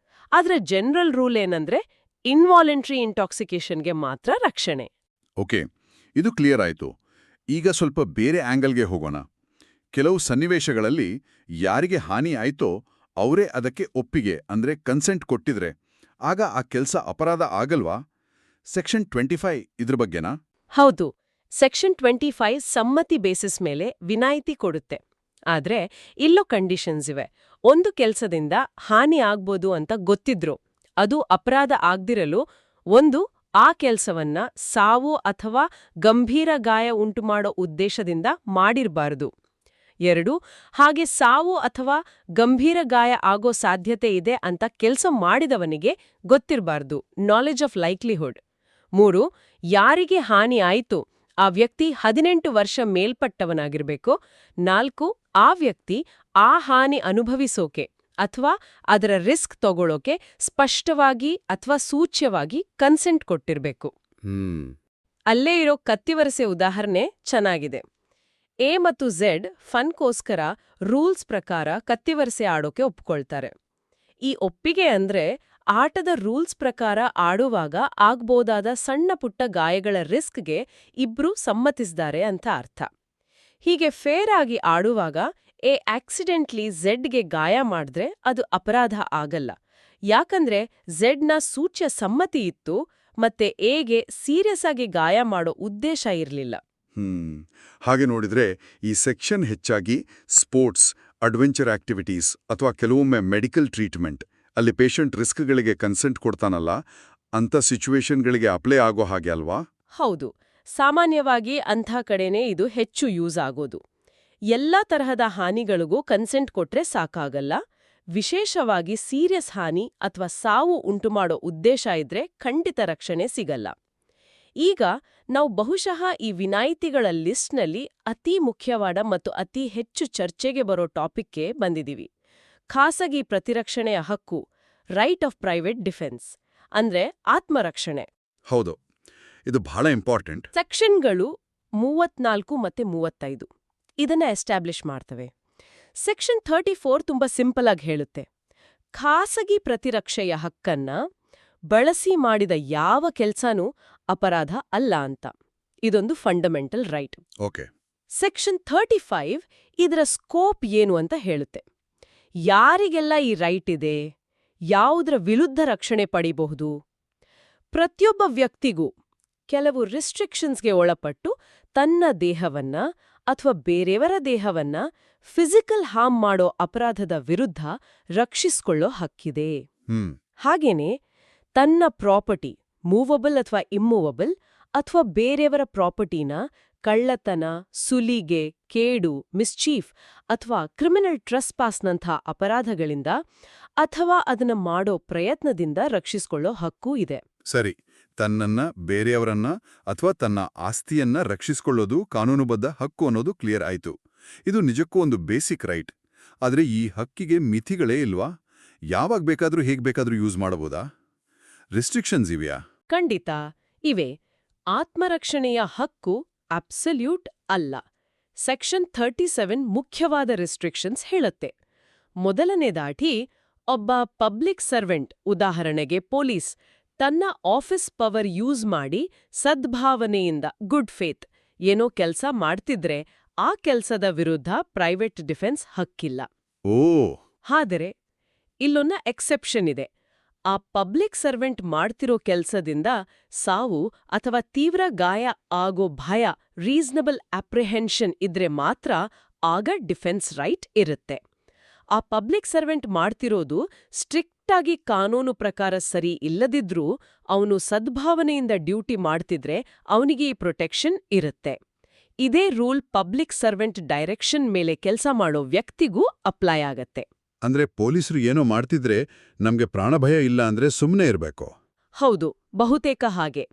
Speaker 2: ಆದ್ರೆ ಜನರಲ್ ರೂಲ್ ಏನಂದ್ರೆ ಇನ್ವಾಲಂಟರಿ ಇಂಟಾಕ್ಸಿಕೇಷನ್ಗೆ ಮಾತ್ರ ರಕ್ಷಣೆ.
Speaker 4: ಓಕೆ, ಇದು ಕ್ಲಿಯರ್ ಆಯ್ತು. ಈಗ ಸ್ವಲ್ಪ ಬೇರೆ ಆಂಗಲ್ಗೆ ಹೋಗೋಣ. ಕೆಲವು ಸನ್ನಿವೇಶಗಳಲ್ಲಿ ಯಾರಿಗೆ ಹಾನಿ ಆಯ್ತೋ ಅವರೇ ಅದಕ್ಕೆ ಒಪ್ಪಿಗೆ ಅಂದ್ರೆ ಕನ್ಸೆಂಟ್ ಕೊಟ್ಟಿದ್ರೆ ಆಗ ಆ ಕೆಲ್ಸ ಅಪರಾಧ ಆಗಲ್ವಾ? ಸೆಕ್ಷನ್ 25 ಇದ್ರ ಬಗ್ಗೆನಾ?
Speaker 2: ಹೌದು, ಸೆಕ್ಷನ್ 25 ಸಮ್ಮತಿ ಬೇಸಿಸ್ ಮೇಲೆ ವಿನಾಯಿತಿ ಕೊಡುತ್ತೆ. ಆದ್ರೆ ಇಲ್ಲೋ ಕಂಡೀಷನ್ಸ್ ಇವೆ. ಒಂದು ಕೆಲ್ಸದಿಂದ ಹಾನಿ ಆಗ್ಬೋದು ಅಂತ ಗೊತ್ತಿದ್ರು ಅದು ಅಪರಾಧ ಆಗ್ದಿರಲು, ಒಂದು, ಆ ಕೆಲ್ಸವನ್ನ ಸಾವು ಅಥವಾ ಗಂಭೀರ ಗಾಯ ಉಂಟುಮಾಡೋ ಉದ್ದೇಶದಿಂದ ಮಾಡಿರ್ಬಾರ್ದು. 2, ಹಾಗೆ ಸಾವು ಅಥವಾ ಗಂಭೀರ ಗಾಯ ಆಗೋ ಸಾಧ್ಯತೆ ಇದೆ ಅಂತ ಕೆಲ್ಸ ಮಾಡಿದವನಿಗೆ ಗೊತ್ತಿರಬಾರ್ದು, ನಾಲೆಜ್ ಆಫ್ ಲೈಕ್ಲಿಹುಡ್. 3, ಯಾರಿಗೆ ಹಾನಿ ಆಯಿತು ಆ ವ್ಯಕ್ತಿ 18 ವರ್ಷ ಮೇಲ್ಪಟ್ಟವನಾಗಿರ್ಬೇಕು. 4, ಆ ವ್ಯಕ್ತಿ ಆ ಹಾನಿ ಅನುಭವಿಸೋಕೆ ಅಥವಾ ಅದರ ರಿಸ್ಕ್ ತಗೊಳ್ಳೋಕೆ ಸ್ಪಷ್ಟವಾಗಿ ಅಥವಾ ಸೂಚ್ಯವಾಗಿ ಕನ್ಸೆಂಟ್ ಕೊಟ್ಟಿರ್ಬೇಕು. ಅಲ್ಲೇ ಇರೋ ಕತ್ತಿವರಸೆ ಉದಾಹರಣೆ ಚೆನ್ನಾಗಿದೆ. ಎ ಮತ್ತು ಝೆಡ್ ಫನ್ಕೋಸ್ಕರ ರೂಲ್ಸ್ ಪ್ರಕಾರ ಕತ್ತಿವರಸೆ ಆಡೋಕೆ ಒಪ್ಕೊಳ್ತಾರೆ. ಈ ಒಪ್ಪಿಗೆ ಅಂದ್ರೆ ಆಟದ ರೂಲ್ಸ್ ಪ್ರಕಾರ ಆಡುವಾಗ ಆಗ್ಬೋದಾದ ಸಣ್ಣ ಪುಟ್ಟ ಗಾಯಗಳ ರಿಸ್ಕ್ಗೆ ಇಬ್ರೂ ಸಮ್ಮತಿಸಿದ್ದಾರೆ ಅಂತ ಅರ್ಥ. ಹೀಗೆ ಫೇರ್ ಆಗಿ ಆಡುವಾಗ ಎ ಆಕ್ಸಿಡೆಂಟ್ಲಿ ಝೆಡ್ಗೆ ಗಾಯ ಮಾಡಿದ್ರೆ ಅದು ಅಪರಾಧ ಆಗಲ್ಲ, ಯಾಕಂದ್ರೆ ಝೆಡ್ನ ಸೂಚ್ಯ ಸಮ್ಮತಿ ಇತ್ತು ಮತ್ತೆ ಎಗೆ ಸೀರಿಯಸ್ ಆಗಿ ಗಾಯ ಮಾಡೋ ಉದ್ದೇಶ ಇರಲಿಲ್ಲ.
Speaker 4: ಹಾಗೆ ನೋಡಿದ್ರೆ ಈ ಸೆಕ್ಷನ್ ಹೆಚ್ಚಾಗಿ ಸ್ಪೋರ್ಟ್ಸ್, ಅಡ್ವೆಂಚರ್ ಆಕ್ಟಿವಿಟೀಸ್ ಅಥವಾ ಕೆಲವೊಮ್ಮೆ ಮೆಡಿಕಲ್ ಟ್ರೀಟ್ಮೆಂಟ್ ಅಲ್ಲಿ ಪೇಷಂಟ್ ರಿಸ್ಕ್ಗಳಿಗೆ ಕನ್ಸೆಂಟ್ ಕೊಡ್ತಾನಲ್ಲ ಅಂಥ ಸಿಚುವೇಶನ್ಗಳಿಗೆ ಅಪ್ಲೈ ಆಗೋ ಹಾಗೆ ಅಲ್ವಾ?
Speaker 2: ಹೌದು, ಸಾಮಾನ್ಯವಾಗಿ ಅಂಥ ಕಡೆನೇ ಇದು ಹೆಚ್ಚು ಯೂಸ್ ಆಗೋದು. ಎಲ್ಲಾ ತರಹದ ಹಾನಿಗಳಿಗೂ ಕನ್ಸೆಂಟ್ ಕೊಟ್ರೆ ಸಾಕಾಗಲ್ಲ. ವಿಶೇಷವಾಗಿ ಸೀರಿಯಸ್ ಹಾನಿ ಅಥವಾ ಸಾವು ಉಂಟುಮಾಡೋ ಉದ್ದೇಶ ಇದ್ರೆ ಖಂಡಿತ ರಕ್ಷಣೆ ಸಿಗಲ್ಲ. ಈಗ ನಾವು ಬಹುಶಃ ಈ ವಿನಾಯಿತಿಗಳ ಲಿಸ್ಟ್ನಲ್ಲಿ ಅತಿ ಮುಖ್ಯವಾದ ಮತ್ತು ಅತಿ ಹೆಚ್ಚು ಚರ್ಚೆಗೆ ಬರೋ ಟಾಪಿಕ್ಗೆ ಬಂದಿದ್ದೀವಿ. ಖಾಸಗಿ ಪ್ರತಿರಕ್ಷಣೆಯ ಹಕ್ಕು, ರೈಟ್ ಆಫ್ ಪ್ರೈವೇಟ್ ಡಿಫೆನ್ಸ್, ಅಂದ್ರೆ ಆತ್ಮರಕ್ಷಣೆ.
Speaker 4: ಹೌದು, ಇದು ಬಹಳ ಇಂಪಾರ್ಟೆಂಟ್.
Speaker 2: ಸೆಕ್ಷನ್ಗಳು 34 ಮತ್ತೆ 35 ಇದನ್ನ ಎಸ್ಟಾಬ್ಲಿಷ್ ಮಾಡ್ತವೆ. ಸೆಕ್ಷನ್ 34 ತುಂಬಾ ಸಿಂಪಲ್ ಆಗಿ ಹೇಳುತ್ತೆ, ಖಾಸಗಿ ಪ್ರತಿರಕ್ಷೆಯ ಹಕ್ಕನ್ನ ಬಳಸಿ ಮಾಡಿದ ಯಾವ ಕೆಲ್ಸನೂ ಅಪರಾಧ ಅಲ್ಲ ಅಂತ. ಇದೊಂದು ಫಂಡಮೆಂಟಲ್ ರೈಟ್.
Speaker 4: ಓಕೆ.
Speaker 2: ಸೆಕ್ಷನ್ 35 ಇದರ ಸ್ಕೋಪ್ ಏನು ಅಂತ ಹೇಳುತ್ತೆ. ಯಾರಿಗೆಲ್ಲ ಈ ರೈಟ್ ಇದೆ, ಯಾವುದರ ವಿರುದ್ಧ ರಕ್ಷಣೆ ಪಡಿಬಹುದು. ಪ್ರತಿಯೊಬ್ಬ ವ್ಯಕ್ತಿಗೂ ಕೆಲವು ರಿಸ್ಟ್ರಿಕ್ಷನ್ಸ್ಗೆ ಒಳಪಟ್ಟು ತನ್ನ ದೇಹವನ್ನ ಅಥವಾ ಬೇರೆಯವರ ದೇಹವನ್ನ ಫಿಸಿಕಲ್ ಹಾರ್ಮ್ ಮಾಡೋ ಅಪರಾಧದ ವಿರುದ್ಧ ರಕ್ಷಿಸ್ಕೊಳ್ಳೋ ಹಕ್ಕಿದೆ. ಹಾಗೇನೆ ತನ್ನ ಪ್ರಾಪರ್ಟಿ, ಮೂವಬಲ್ ಅಥವಾ ಇಮ್ಮೂವಬಲ್ ಅಥವಾ ಬೇರೆಯವರ ಪ್ರಾಪರ್ಟಿನ ಕಳ್ಳತನ, ಸುಲಿಗೆ, ಕೇಡು, ಮಿಸ್ಚೀಫ್ ಅಥವಾ ಕ್ರಿಮಿನಲ್ ಟ್ರೆಸ್ಪಾಸ್ನಂಥ ಅಪರಾಧಗಳಿಂದ ಅಥವಾ ಅದನ್ನ ಮಾಡೋ ಪ್ರಯತ್ನದಿಂದ ರಕ್ಷಿಸ್ಕೊಳ್ಳೋ ಹಕ್ಕೂ ಇದೆ.
Speaker 4: ಸರಿ, ತನ್ನನ್ನ, ಬೇರೆಯವರನ್ನ ಅಥವಾ ತನ್ನ ಆಸ್ತಿಯನ್ನ ರಕ್ಷಿಸಿಕೊಳ್ಳೋದು ಕಾನೂನುಬದ್ಧ ಹಕ್ಕು ಅನ್ನೋದು ಕ್ಲಿಯರ್ ಆಯ್ತು. ಇದು ನಿಜಕ್ಕೂ ಒಂದು ಬೇಸಿಕ್ ರೈಟ್. ಆದ್ರೆ ಈ ಹಕ್ಕಿಗೆ ಮಿತಿಗಳೇ ಇಲ್ವಾ? ಯಾವಾಗ ಬೇಕಾದ್ರೂ ಹೇಗ್ ಬೇಕಾದ್ರೂ ಯೂಸ್ ಮಾಡಬಹುದಾ? ರಿಸ್ಟ್ರಿಕ್ಷನ್ಸ್ ಇವೆಯಾ?
Speaker 2: ಖಂಡಿತ ಇವೆ. ಆತ್ಮರಕ್ಷಣೆಯ ಹಕ್ಕು ಅಬ್ಸಲ್ಯೂಟ್ ಅಲ್ಲ, ಸೆಕ್ಷನ್ 37 ಮುಖ್ಯವಾದ ರಿಸ್ಟ್ರಿಕ್ಷನ್ಸ್ ಹೇಳುತ್ತೆ. ಮೊದಲನೇದಾಗಿ, ಒಬ್ಬ ಪಬ್ಲಿಕ್ ಸರ್ವೆಂಟ್, ಉದಾಹರಣೆಗೆ ಪೊಲೀಸ್, ತನ್ನ ಆಫೀಸ್ ಪವರ್ ಯೂಸ್ ಮಾಡಿ ಸದ್ಭಾವನೆಯಿಂದ ಗುಡ್ ಫೇತ್ ಏನೋ ಕೆಲ್ಸ ಮಾಡ್ತಿದ್ರೆ ಆ ಕೆಲ್ಸದ ವಿರುದ್ಧ ಪ್ರೈವೇಟ್ ಡಿಫೆನ್ಸ್ ಹಕ್ಕಿಲ್ಲ.
Speaker 4: ಓ,
Speaker 2: ಆದರೆ ಇಲ್ಲೊಂದು ಎಕ್ಸೆಪ್ಷನ್ ಇದೆ. ಆ ಪಬ್ಲಿಕ್ ಸರ್ವೆಂಟ್ ಮಾಡ್ತಿರೋ ಕೆಲ್ಸದಿಂದ ಸಾವು ಅಥವಾ ತೀವ್ರ ಗಾಯ ಆಗೋ ಭಯ, ರೀಸನಬಲ್ ಅಪ್ರಿಹೆನ್ಷನ್ ಇದ್ರೆ ಮಾತ್ರ ಆಗ ಡಿಫೆನ್ಸ್ ರೈಟ್ ಇರುತ್ತೆ. ಆ ಪಬ್ಲಿಕ್ ಸರ್ವೆಂಟ್ ಮಾಡ್ತಿರೋದು ಸ್ಟ್ರಿಕ್ಟ್ ಆಗಿ ಕಾನೂನು ಪ್ರಕಾರ ಸರಿ ಇಲ್ಲದಿದ್ರೂ ಅವನು ಸದ್ಭಾವನೆಯಿಂದ ಡ್ಯೂಟಿ ಮಾಡ್ತಿದ್ರೆ ಅವನಿಗೆ ಈ ಪ್ರೊಟೆಕ್ಷನ್ ಇರುತ್ತೆ. ಇದೇ ರೂಲ್ ಪಬ್ಲಿಕ್ ಸರ್ವೆಂಟ್ ಡೈರೆಕ್ಷನ್ ಮೇಲೆ ಕೆಲಸ ಮಾಡೋ ವ್ಯಕ್ತಿಗೂ ಅಪ್ಲೈ ಆಗತ್ತೆ.
Speaker 4: ಅಂದ್ರೆ ಪೊಲೀಸರು ಏನೋ ಮಾಡ್ತಿದ್ರೆ ನಮ್ಗೆ ಪ್ರಾಣಭಯ ಇಲ್ಲ ಅಂದ್ರೆ ಸುಮ್ಮನೆ ಇರ್ಬೇಕು.
Speaker 2: ಹೌದು, ಬಹುತೇಕ ಹಾಗೆ.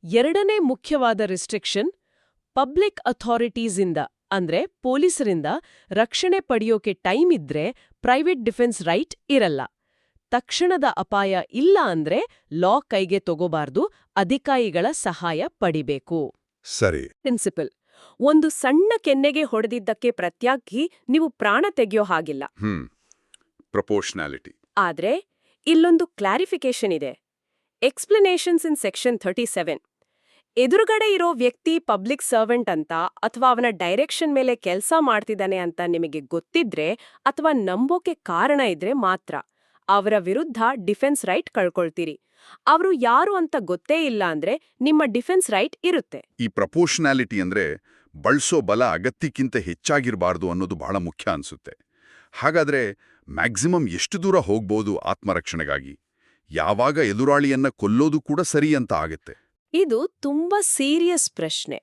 Speaker 2: ಎರಡನೇ ಮುಖ್ಯವಾದ ರಿಸ್ಟ್ರಿಕ್ಷನ್, ಪಬ್ಲಿಕ್ ಅಥಾರಿಟೀಸಿಂದ ಅಂದ್ರೆ ಪೊಲೀಸರಿಂದ ರಕ್ಷಣೆ ಪಡೆಯೋಕೆ ಟೈಮ್ ಇದ್ರೆ ಪ್ರೈವೇಟ್ ಡಿಫೆನ್ಸ್ ರೈಟ್ ಇರಲ್ಲ. ತಕ್ಷಣದ ಅಪಾಯ ಇಲ್ಲ ಅಂದ್ರೆ ಲಾ ಕೈಗೆ ತಗೋಬಾರ್ದು, ಅಧಿಕಾರಿಗಳ ಸಹಾಯ ಪಡಿಬೇಕು.
Speaker 4: ಸರಿ.
Speaker 2: ಪ್ರಿನ್ಸಿಪಲ್, ಒಂದು ಸಣ್ಣ ಕೆನ್ನೆಗೆ ಹೊಡೆದಿದ್ದಕ್ಕೆ ಪ್ರತ್ಯಾಗಿ ನೀವು ಪ್ರಾಣ ತೆಗೆಯೋ ಹಾಗಿಲ್ಲ.
Speaker 4: ಪ್ರಪೋರ್ಷನಾಲಿಟಿ.
Speaker 2: ಆದ್ರೆ ಇಲ್ಲೊಂದು ಕ್ಲಾರಿಫಿಕೇಶನ್ ಇದೆ. Explanations in section 37. ಎದುರುಗಡೆ ಇರೋ ವ್ಯಕ್ತಿ ಪಬ್ಲಿಕ್ ಸರ್ವೆಂಟ್ ಅಂತ ಅಥವಾ ಅವನ ಡೈರೆಕ್ಷನ್ ಮೇಲೆ ಕೆಲಸ ಮಾಡ್ತಿದ್ದಾನೆ ಅಂತ ನಿಮಗೆ ಗೊತ್ತಿದ್ರೆ ಅಥವಾ ನಂಬೋಕೆ ಕಾರಣ ಇದ್ರೆ ಮಾತ್ರ ಅವರ ವಿರುದ್ಧ ಡಿಫೆನ್ಸ್ ರೈಟ್ ಕಳ್ಕೊಳ್ತೀರಿ. ಅವರು ಯಾರು ಅಂತ ಗೊತ್ತೇ ಇಲ್ಲ ಅಂದ್ರೆ ನಿಮ್ಮ ಡಿಫೆನ್ಸ್ ರೈಟ್ ಇರುತ್ತೆ.
Speaker 1: ಈ ಪ್ರಪೋರ್ಷನಾಲಿಟಿ ಅಂದ್ರೆ ಬಳಸೋ ಬಲ ಅಗತ್ಯಕ್ಕಿಂತ ಹೆಚ್ಚಾಗಿರಬಾರ್ದು ಅನ್ನೋದು ಬಹಳ ಮುಖ್ಯ ಅನ್ಸುತ್ತೆ. ಹಾಗಾದ್ರೆ ಮ್ಯಾಕ್ಸಿಮಮ್ ಎಷ್ಟು ದೂರ ಹೋಗ್ಬೋದು ಆತ್ಮರಕ್ಷಣೆಗಾಗಿ? ಯಾವಾಗ ಎದುರಾಳಿಯನ್ನ ಕೊಲ್ಲೋದು ಕೂಡ ಸರಿ ಅಂತ ಆಗತ್ತೆ?
Speaker 2: ಇದು ತುಂಬಾ ಸೀರಿಯಸ್ ಪ್ರಶ್ನೆ.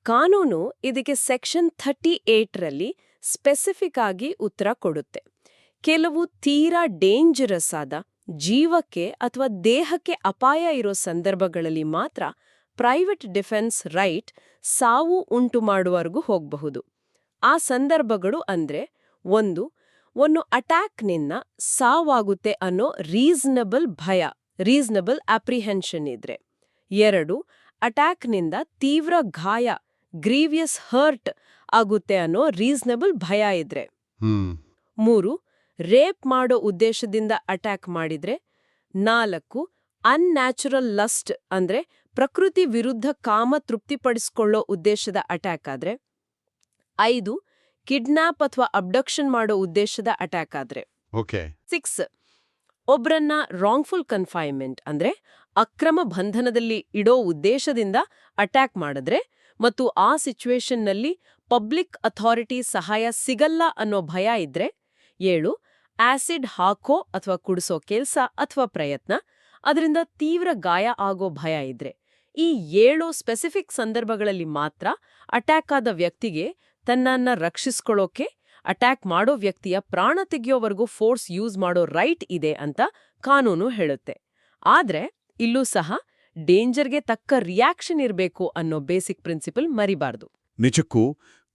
Speaker 2: ಕಾನೂನು ಇದಕ್ಕೆ ಸೆಕ್ಷನ್ 38ರಲ್ಲಿ ಸ್ಪೆಸಿಫಿಕ್ ಆಗಿ ಉತ್ತರ ಕೊಡುತ್ತೆ. ಕೆಲವು ತೀರಾ ಡೇಂಜರಸ್ ಆದ, ಜೀವಕ್ಕೆ ಅಥವಾ ದೇಹಕ್ಕೆ ಅಪಾಯ ಇರೋ ಸಂದರ್ಭಗಳಲ್ಲಿ ಮಾತ್ರ ಪ್ರೈವೇಟ್ ಡಿಫೆನ್ಸ್ ರೈಟ್ ಸಾವು ಉಂಟು ಮಾಡುವವರೆಗೂ ಹೋಗಬಹುದು. ಆ ಸಂದರ್ಭಗಳು ಅಂದ್ರೆ, ಒಂದು ಅಟ್ಯಾಕ್ನಿಂದ ಸಾವಾಗುತ್ತೆ ಅನ್ನೋ ರೀಸನಬಲ್ ಭಯ, ರೀಸನಬಲ್ ಅಪ್ರಿಹೆನ್ಷನ್ ಇದ್ರೆ. 2, ಅಟ್ಯಾಕ್ನಿಂದ ತೀವ್ರ ಗಾಯ, ಗ್ರೀವಿಯಸ್ ಹರ್ಟ್ ಆಗುತ್ತೆ ಅನ್ನೋ ರೀಸನಬಲ್ ಭಯ ಇದ್ರೆ. 3, ರೇಪ್ ಮಾಡೋ ಉದ್ದೇಶದಿಂದ ಅಟ್ಯಾಕ್ ಮಾಡಿದ್ರೆ. 4, ಅನ್ಯಾಚುರಲ್ ಲಸ್ಟ್ ಅಂದ್ರೆ ಪ್ರಕೃತಿ ವಿರುದ್ಧ ಕಾಮ ತೃಪ್ತಿಪಡಿಸ್ಕೊಳ್ಳೋ ಉದ್ದೇಶದ ಅಟ್ಯಾಕ್ ಆದ್ರೆ. 5, ಕಿಡ್ನಾಪ್ ಅಥವಾ ಅಬ್ಡಕ್ಷನ್ ಮಾಡೋ ಉದ್ದೇಶದ ಅಟ್ಯಾಕ್ ಆದ್ರೆ. 6, ಒಬ್ರನ್ನ ರಾಂಗ್ಫುಲ್ ಕನ್ಫೈನ್ಮೆಂಟ್ ಅಂದ್ರೆ ಅಕ್ರಮ ಬಂಧನದಲ್ಲಿ ಇಡೋ ಉದ್ದೇಶದಿಂದ ಅಟ್ಯಾಕ್ ಮಾಡಿದ್ರೆ ಮತ್ತು ಆ ಸಿಚುವೇಶನ್ನಲ್ಲಿ ಪಬ್ಲಿಕ್ ಅಥಾರಿಟಿ ಸಹಾಯ ಸಿಗಲ್ಲ ಅನ್ನೋ ಭಯ ಇದ್ರೆ. 7, ಆಸಿಡ್ ಹಾಕೋ ಅಥವಾ ಕುಡಿಸೋ ಕೆಲ್ಸ ಅಥವಾ ಪ್ರಯತ್ನ, ಅದರಿಂದ ತೀವ್ರ ಗಾಯ ಆಗೋ ಭಯ ಇದ್ರೆ. ಈ 7 ಸ್ಪೆಸಿಫಿಕ್ ಸಂದರ್ಭಗಳಲ್ಲಿ ಮಾತ್ರ ಅಟ್ಯಾಕ್ ಆದ ವ್ಯಕ್ತಿಗೆ ತನ್ನನ್ನ ರಕ್ಷಿಸ್ಕೊಳ್ಳೋಕೆ ಅಟ್ಯಾಕ್ ಮಾಡೋ ವ್ಯಕ್ತಿಯ ಪ್ರಾಣ ತೆಗೆಯೋವರೆಗೂ ಫೋರ್ಸ್ ಯೂಸ್ ಮಾಡೋ ರೈಟ್ ಇದೆ ಅಂತ ಕಾನೂನು ಹೇಳುತ್ತೆ. ಆದ್ರೆ ಇಲ್ಲೂ ಸಹ ಡೇಂಜರ್ಗೆ ತಕ್ಕ ರಿಯಾಕ್ಷನ್ ಇರಬೇಕು ಅನ್ನೋ ಬೇಸಿಕ್ ಪ್ರಿನ್ಸಿಪಲ್ ಮರಿಬಾರ್ದು.
Speaker 3: ನಿಜಕ್ಕೂ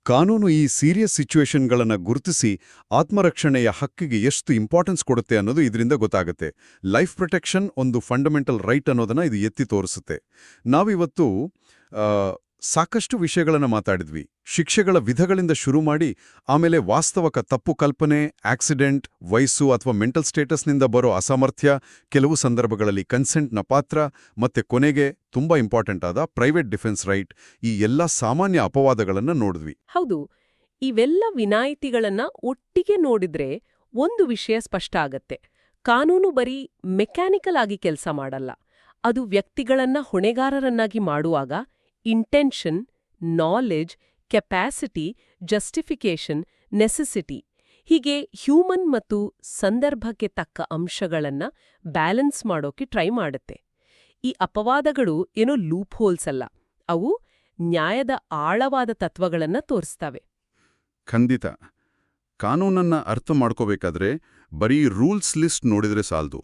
Speaker 3: ಕಾನೂನು ಈ ಸೀರಿಯಸ್ ಸಿಚುವೇಶನ್ಗಳನ್ನ ಗುರುತಿಸಿ ಆತ್ಮರಕ್ಷಣೆಯ ಹಕ್ಕಿಗೆ ಎಷ್ಟು ಇಂಪಾರ್ಟೆನ್ಸ್ ಕೊಡುತ್ತೆ ಅನ್ನೋದು ಇದರಿಂದ ಗೊತ್ತಾಗುತ್ತೆ. ಲೈಫ್ ಪ್ರೊಟೆಕ್ಷನ್ ಒಂದು ಫಂಡಮೆಂಟಲ್ ರೈಟ್ ಅನ್ನೋದನ್ನ ಇದು ಎತ್ತಿ ತೋರಿಸುತ್ತೆ. ನಾವಿವತ್ತು ಸಾಕಷ್ಟು ವಿಷಯಗಳನ್ನು ಮಾತಾಡಿದ್ವಿ. ಶಿಕ್ಷೆಗಳ ವಿಧಗಳಿಂದ ಶುರು ಮಾಡಿ ಆಮೇಲೆ ವಾಸ್ತವಕ ತಪ್ಪು ಕಲ್ಪನೆ, ಆಕ್ಸಿಡೆಂಟ್, ವಯಸ್ಸು ಅಥವಾ ಮೆಂಟಲ್ ಸ್ಟೇಟಸ್ನಿಂದ ಬರೋ ಅಸಾಮರ್ಥ್ಯ, ಕೆಲವು ಸಂದರ್ಭಗಳಲ್ಲಿ ಕನ್ಸೆಂಟ್ನ ಪಾತ್ರ, ಮತ್ತೆ ಕೊನೆಗೆ ತುಂಬಾ ಇಂಪಾರ್ಟೆಂಟ್ ಆದ ಪ್ರೈವೇಟ್ ಡಿಫೆನ್ಸ್ ರೈಟ್, ಈ ಎಲ್ಲ ಸಾಮಾನ್ಯ ಅಪವಾದಗಳನ್ನ ನೋಡಿದ್ವಿ.
Speaker 2: ಹೌದು, ಇವೆಲ್ಲ ವಿನಾಯಿತಿಗಳನ್ನ ಒಟ್ಟಿಗೆ ನೋಡಿದ್ರೆ ಒಂದು ವಿಷಯ ಸ್ಪಷ್ಟ ಆಗತ್ತೆ. ಕಾನೂನು ಬರೀ ಮೆಕ್ಯಾನಿಕಲ್ ಆಗಿ ಕೆಲಸ ಮಾಡಲ್ಲ. ಅದು ವ್ಯಕ್ತಿಗಳನ್ನ ಹೊಣೆಗಾರರನ್ನಾಗಿ ಮಾಡುವಾಗ intention, knowledge, capacity, justification, necessity ಹೀಗೆ ಹ್ಯೂಮನ್ ಮತ್ತು ಸಂದರ್ಭಕ್ಕೆ ತಕ್ಕ ಅಂಶಗಳನ್ನ ಬ್ಯಾಲೆನ್ಸ್ ಮಾಡೋಕೆ ಟ್ರೈ ಮಾಡುತ್ತೆ. ಈ ಅಪವಾದಗಳು ಏನೋ ಲೂಪ್ ಹೋಲ್ಸ್ ಅಲ್ಲ, ಅವು ನ್ಯಾಯದ ಆಳವಾದ ತತ್ವಗಳನ್ನ ತೋರಿಸ್ತವೆ.
Speaker 1: ಖಂಡಿತ. ಕಾನೂನನ್ನ ಅರ್ಥ ಮಾಡ್ಕೋಬೇಕಾದ್ರೆ ಬರೀ ರೂಲ್ಸ್ ಲಿಸ್ಟ್ ನೋಡಿದ್ರೆ ಸಾಲ್ದು.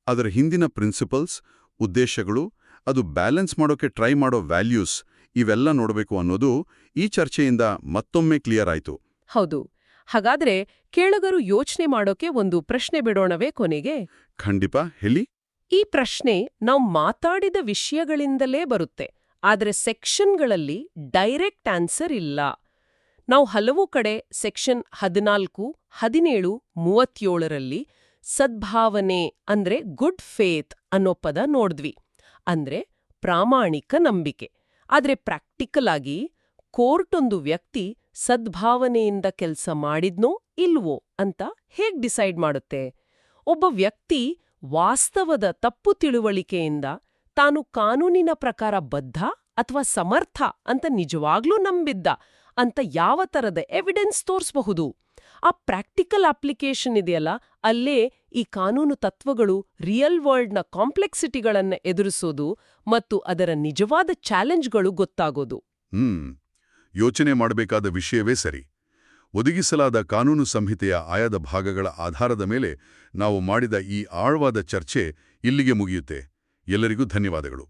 Speaker 1: ಅದರ ಹಿಂದಿನ ಪ್ರಿನ್ಸಿಪಲ್ಸ್, ಉದ್ದೇಶಗಳು, ಅದು ಬ್ಯಾಲೆನ್ಸ್ ಮಾಡೋಕೆ ಟ್ರೈ ಮಾಡೋ ವ್ಯಾಲ್ಯೂಸ್, ಇವೆಲ್ಲ ನೋಡಬೇಕು ಅನ್ನೋದು ಈ ಚರ್ಚೆಯಿಂದ ಮತ್ತೊಮ್ಮೆ ಕ್ಲಿಯರ್ ಆಯ್ತು.
Speaker 2: ಹೌದು. ಹಾಗಾದ್ರೆ ಕೇಳುಗರು ಯೋಚನೆ ಮಾಡೋಕೆ ಒಂದು ಪ್ರಶ್ನೆ ಬಿಡೋಣವೇ ಕೊನೆಗೆ?
Speaker 1: ಖಂಡಿತ, ಹೇಳಿ.
Speaker 2: ಈ ಪ್ರಶ್ನೆ ನಾವು ಮಾತಾಡಿದ ವಿಷಯಗಳಿಂದಲೇ ಬರುತ್ತೆ, ಆದ್ರೆ ಸೆಕ್ಷನ್ಗಳಲ್ಲಿ ಡೈರೆಕ್ಟ್ ಆನ್ಸರ್ ಇಲ್ಲ. ನಾವು ಹಲವು ಕಡೆ ಸೆಕ್ಷನ್ 14, 17, 37ರಲ್ಲಿ ಸದ್ಭಾವನೆ ಅಂದ್ರೆ ಗುಡ್ ಫೇತ್ ಅನ್ನೋ ಪದ ನೋಡಿದ್ವಿ. ಅಂದ್ರೆ ಪ್ರಾಮಾಣಿಕ ನಂಬಿಕೆ. ಆದ್ರೆ ಪ್ರಾಕ್ಟಿಕಲ್ ಆಗಿ ಕೋರ್ಟೊಂದು ವ್ಯಕ್ತಿ ಸದ್ಭಾವನೆಯಿಂದ ಕೆಲಸ ಮಾಡಿದ್ನೋ ಇಲ್ವೋ ಅಂತ ಹೇಗ್ ಡಿಸೈಡ್ ಮಾಡುತ್ತೆ? ಒಬ್ಬ ವ್ಯಕ್ತಿ ವಾಸ್ತವದ ತಪ್ಪು ತಿಳುವಳಿಕೆಯಿಂದ ತಾನು ಕಾನೂನಿನ ಪ್ರಕಾರ ಬದ್ಧ ಅಥವಾ ಸಮರ್ಥ ಅಂತ ನಿಜವಾಗ್ಲೂ ನಂಬಿದ್ದ ಅಂತ ಯಾವ ತರದ ಎವಿಡೆನ್ಸ್ ತೋರಿಸಬಹುದು? ಆ ಪ್ರಾಕ್ಟಿಕಲ್ ಅಪ್ಲಿಕೇಶನ್ ಇದೆಯಲ್ಲ, ಅಲ್ಲೇ ಈ ಕಾನೂನು ತತ್ವಗಳು ರಿಯಲ್ ವರ್ಲ್ಡ್ನ ಕಾಂಪ್ಲೆಕ್ಸಿಟಿಗಳನ್ನ ಎದುರಿಸೋದು ಮತ್ತು ಅದರ ನಿಜವಾದ ಚಾಲೆಂಜ್ಗಳು ಗೊತ್ತಾಗೋದು.
Speaker 1: ಯೋಚನೆ ಮಾಡಬೇಕಾದ ವಿಷಯವೇ ಸರಿ. ಒದಗಿಸಲಾದ ಕಾನೂನು ಸಂಹಿತೆಯ ಆಯಾದ ಭಾಗಗಳ ಆಧಾರದ ಮೇಲೆ ನಾವು ಮಾಡಿದ ಈ ಆಳವಾದ ಚರ್ಚೆ ಇಲ್ಲಿಗೆ ಮುಗಿಯುತ್ತೆ. ಎಲ್ಲರಿಗೂ ಧನ್ಯವಾದಗಳು.